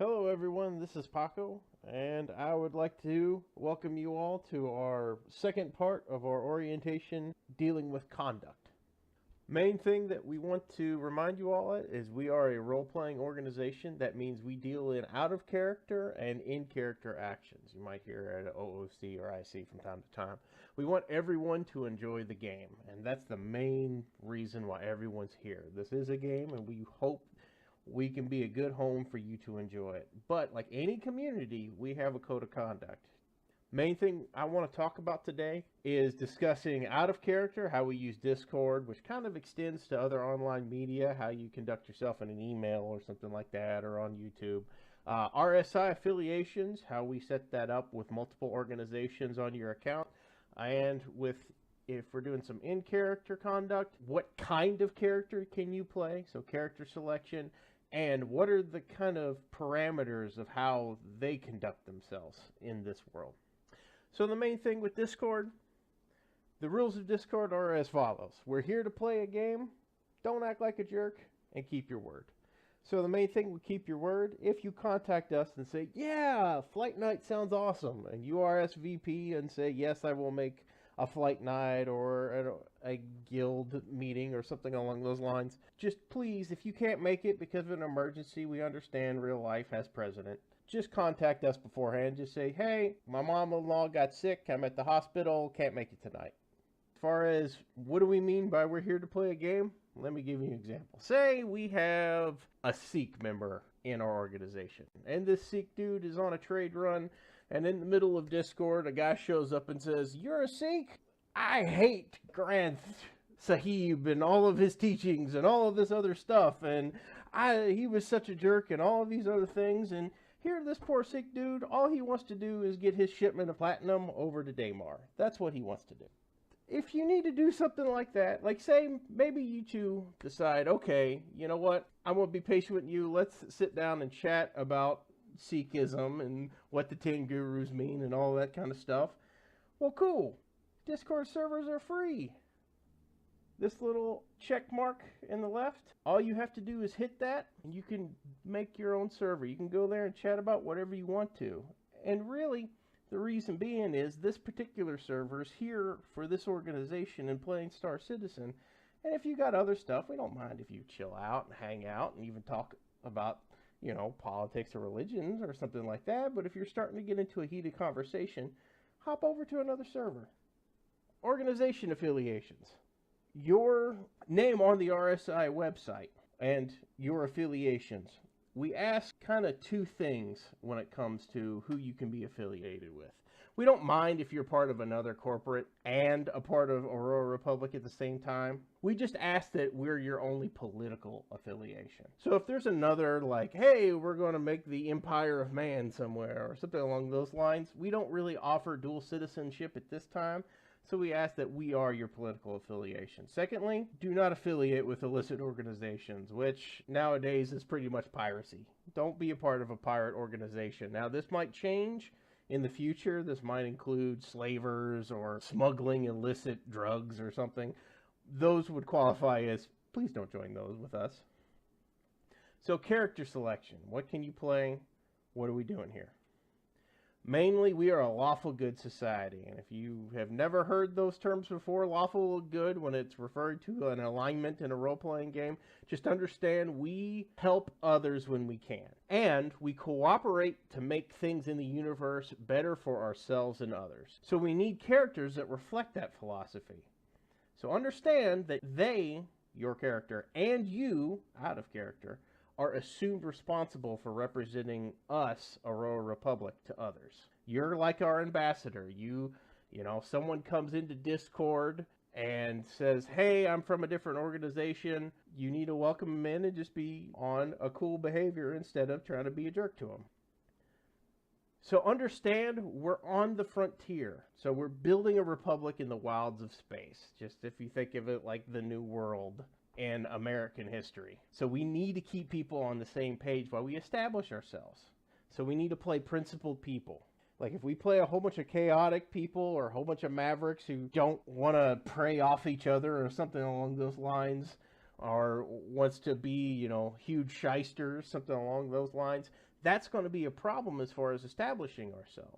Hello everyone, this is Paco, and I would like to welcome you all to our second part of our orientation dealing with conduct. Main thing that we want to remind you all is we are a role-playing organization. That means we deal in out-of-character and in-character actions. You might hear at OOC or IC from time to time. We want everyone to enjoy the game, and that's the main reason why everyone's here. This is a game, and we hope we can be a good home for you to enjoy it. But like any community, we have a code of conduct. Main thing I want to talk about today is discussing out of character, how we use Discord, which kind of extends to other online media, how you conduct yourself in an email or something like that, or on YouTube. RSI affiliations, how we set that up with multiple organizations on your account, and with if we're doing some in-character conduct, what kind of character can you play? So character selection, and what are the kind of parameters of how they conduct themselves in this world. So the main thing with Discord, the rules of Discord are as follows. We're here to play a game, don't act like a jerk, and keep your word. So the main thing, we keep your word. If you contact us and say, yeah, flight night sounds awesome, and you RSVP and say, yes, I will make a flight night or a guild meeting or something along those lines. Just please, if you can't make it because of an emergency, we understand real life has precedent. Just contact us beforehand. Just say, hey, my mom-in-law got sick. I'm at the hospital. Can't make it tonight. As far as what do we mean by we're here to play a game? Let me give you an example. Say we have a Sikh member in our organization, and this Sikh dude is on a trade run, and in the middle of Discord, a guy shows up and says, you're a Sikh? I hate Granth Sahib and all of his teachings and all of this other stuff, and he was such a jerk and all of these other things, and here this poor Sikh dude, all he wants to do is get his shipment of platinum over to Daymar. That's what he wants to do. If you need to do something like that, like say maybe you two decide, okay, you know what, I'm going to be patient with you, let's sit down and chat about Sikhism and what the 10 gurus mean and all that kind of stuff. Well, cool. Discord servers are free. This little check mark in the left, all you have to do is hit that and you can make your own server. You can go there and chat about whatever you want to. And really, the reason being is this particular server is here for this organization and playing Star Citizen. And if you got other stuff, we don't mind if you chill out and hang out and even talk about, you know, politics or religions or something like that. But if you're starting to get into a heated conversation, hop over to another server. Organization affiliations. Your name on the RSI website and your affiliations. We ask kind of two things when it comes to who you can be affiliated with. We don't mind if you're part of another corporate and a part of Aurora Republic at the same time. We just ask that we're your only political affiliation. So if there's another like, hey, we're going to make the Empire of Man somewhere or something along those lines, we don't really offer dual citizenship at this time. So we ask that we are your political affiliation. Secondly, do not affiliate with illicit organizations, which nowadays is pretty much piracy. Don't be a part of a pirate organization. Now, this might change in the future. This might include slavers or smuggling illicit drugs or something. Those would qualify as, please don't join those with us. So character selection. What can you play? What are we doing here? Mainly, we are a lawful good society, and if you have never heard those terms before, lawful good, when it's referred to an alignment in a role-playing game, just understand we help others when we can, and we cooperate to make things in the universe better for ourselves and others. So we need characters that reflect that philosophy. So understand that they, your character, and you, out of character, are assumed responsible for representing us, Aurora Republic, to others. You're like our ambassador. You know, someone comes into Discord and says, hey, I'm from a different organization. You need to welcome them in and just be on a cool behavior instead of trying to be a jerk to them. So understand, we're on the frontier. So we're building a republic in the wilds of space. Just if you think of it like the New World in American history. So we need to keep people on the same page while we establish ourselves. So we need to play principled people. Like if we play a whole bunch of chaotic people or a whole bunch of mavericks who don't want to prey off each other or something along those lines, or wants to be, you know, huge shyster, something along those lines, that's going to be a problem as far as establishing ourselves.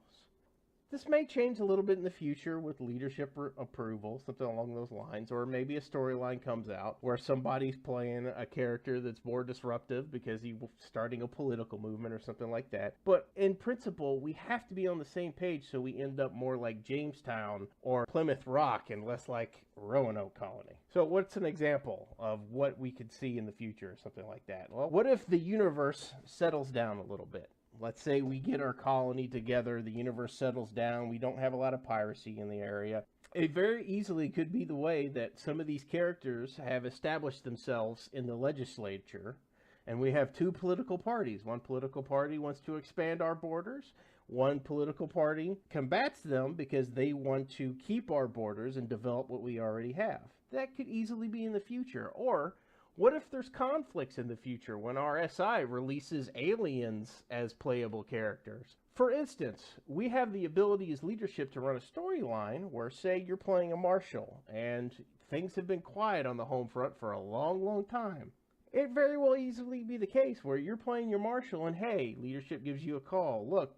This may change a little bit in the future with leadership approval, something along those lines, or maybe a storyline comes out where somebody's playing a character that's more disruptive because he's starting a political movement or something like that. But in principle, we have to be on the same page so we end up more like Jamestown or Plymouth Rock and less like Roanoke Colony. So what's an example of what we could see in the future or something like that? Well, what if the universe settles down a little bit? Let's say we get our colony together, the universe settles down, we don't have a lot of piracy in the area. It very easily could be the way that some of these characters have established themselves in the legislature, and we have two political parties. One political party wants to expand our borders. One political party combats them because they want to keep our borders and develop what we already have. That could easily be in the future. Or what if there's conflicts in the future when our SI releases aliens as playable characters? For instance, we have the ability as leadership to run a storyline where, say, you're playing a marshal and things have been quiet on the home front for a long, long time. It very well easily be the case where you're playing your marshal and, hey, leadership gives you a call. Look,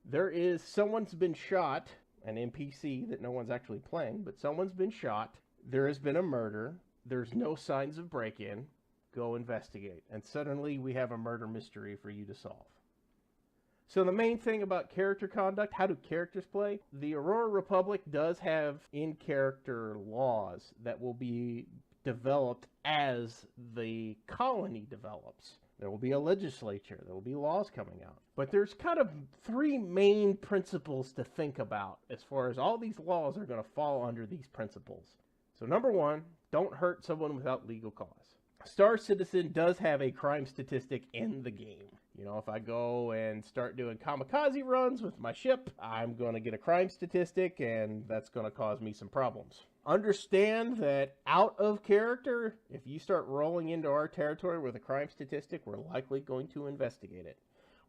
someone's been shot, an NPC that no one's actually playing, but someone's been shot. There has been a murder. There's no signs of break-in. Go investigate. And suddenly we have a murder mystery for you to solve. So the main thing about character conduct, how do characters play? The Aurora Republic does have in-character laws that will be developed as the colony develops. There will be a legislature. There will be laws coming out. But there's kind of three main principles to think about as far as all these laws are going to fall under these principles. So number one, don't hurt someone without legal cause. Star Citizen does have a crime statistic in the game. You know, if I go and start doing kamikaze runs with my ship, I'm going to get a crime statistic, and that's going to cause me some problems. Understand that out of character, if you start rolling into our territory with a crime statistic, we're likely going to investigate it.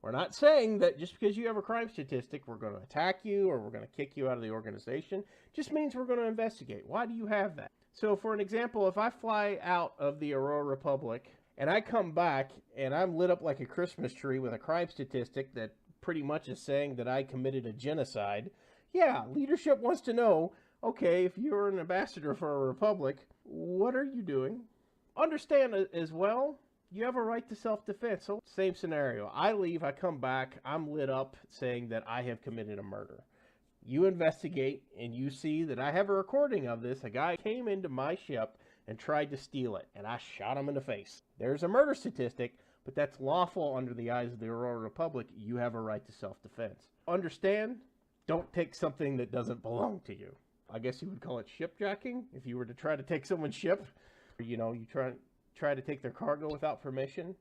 We're not saying that just because you have a crime statistic, we're going to attack you or we're going to kick you out of the organization. It just means we're going to investigate. Why do you have that? So for an example, if I fly out of the Aurora Republic and I come back and I'm lit up like a Christmas tree with a crime statistic that pretty much is saying that I committed a genocide, yeah, leadership wants to know, okay, if you're an ambassador for a republic, what are you doing? Understand as well, you have a right to self-defense. So same scenario. I leave, I come back, I'm lit up saying that I have committed a murder. You investigate and you see that I have a recording of this. A guy came into my ship and tried to steal it, and I shot him in the face. There's a murder statistic, but that's lawful under the eyes of the Aurora Republic. You have a right to self-defense. Understand? Don't take something that doesn't belong to you. I guess you would call it shipjacking. If you were to try to take someone's ship, you know, you try to take their cargo without permission.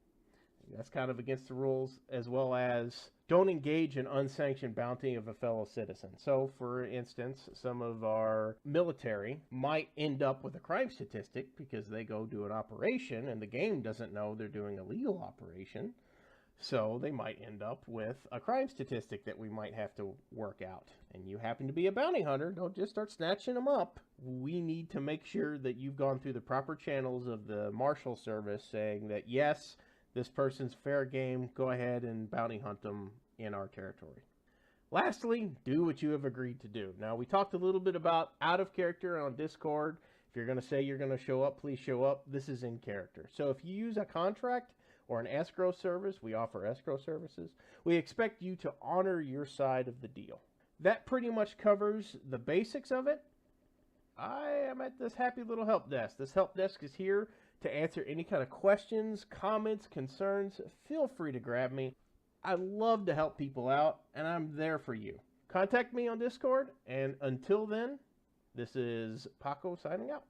That's kind of against the rules, as well as don't engage in unsanctioned bounty of a fellow citizen. So, for instance, some of our military might end up with a crime statistic because they go do an operation and the game doesn't know they're doing a legal operation. So they might end up with a crime statistic that we might have to work out. And you happen to be a bounty hunter, don't just start snatching them up. We need to make sure that you've gone through the proper channels of the Marshal Service saying that, yes, this person's fair game, go ahead and bounty hunt them in our territory. Lastly, do what you have agreed to do. Now, we talked a little bit about out of character on Discord. If you're going to say you're going to show up, please show up. This is in character. So if you use a contract or an escrow service, we offer escrow services, we expect you to honor your side of the deal. That pretty much covers the basics of it. I am at this happy little help desk. This help desk is here to answer any kind of questions, comments, concerns. Feel free to grab me. I love to help people out, and I'm there for you. Contact me on Discord, and until then, this is Paco signing out.